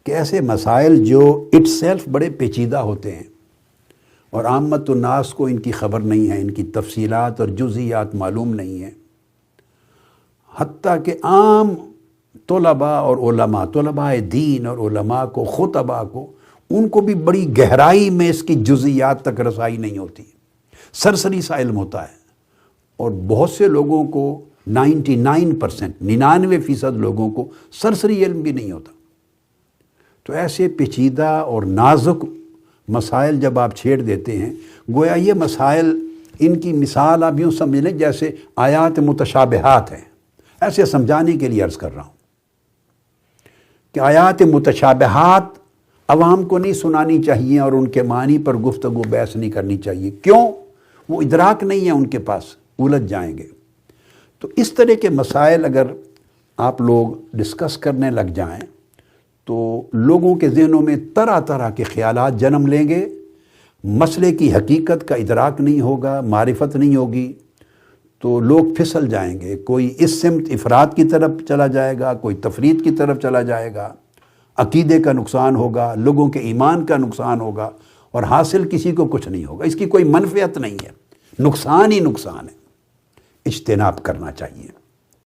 کہ ایسے مسائل جو اٹ سیلف بڑے پیچیدہ ہوتے ہیں اور عامت الناس کو ان کی خبر نہیں ہے، ان کی تفصیلات اور جزئیات معلوم نہیں ہیں، حتیٰ کہ عام طلباء اور علماء، طلباء دین اور علماء کو، خطباء کو، ان کو بھی بڑی گہرائی میں اس کی جزئیات تک رسائی نہیں ہوتی، سرسری سا علم ہوتا ہے، اور بہت سے لوگوں کو 99% لوگوں کو سرسری علم بھی نہیں ہوتا۔ تو ایسے پیچیدہ اور نازک مسائل جب آپ چھیڑ دیتے ہیں، گویا یہ مسائل، ان کی مثال آپ یوں سمجھ لیں جیسے آیات متشابہات ہیں، ایسے سمجھانے کے لیے عرض کر رہا ہوں کہ آیات متشابہات عوام کو نہیں سنانی چاہیے اور ان کے معنی پر گفتگو بحث نہیں کرنی چاہیے۔ کیوں؟ وہ ادراک نہیں ہے ان کے پاس، الجھ جائیں گے۔ تو اس طرح کے مسائل اگر آپ لوگ ڈسکس کرنے لگ جائیں تو لوگوں کے ذہنوں میں طرح طرح کے خیالات جنم لیں گے، مسئلے کی حقیقت کا ادراک نہیں ہوگا، معرفت نہیں ہوگی، تو لوگ پھسل جائیں گے، کوئی اس سمت افراد کی طرف چلا جائے گا، کوئی تفرید کی طرف چلا جائے گا، عقیدے کا نقصان ہوگا، لوگوں کے ایمان کا نقصان ہوگا، اور حاصل کسی کو کچھ نہیں ہوگا، اس کی کوئی منفعت نہیں ہے، نقصان ہی نقصان ہے۔ اجتناب کرنا چاہیے۔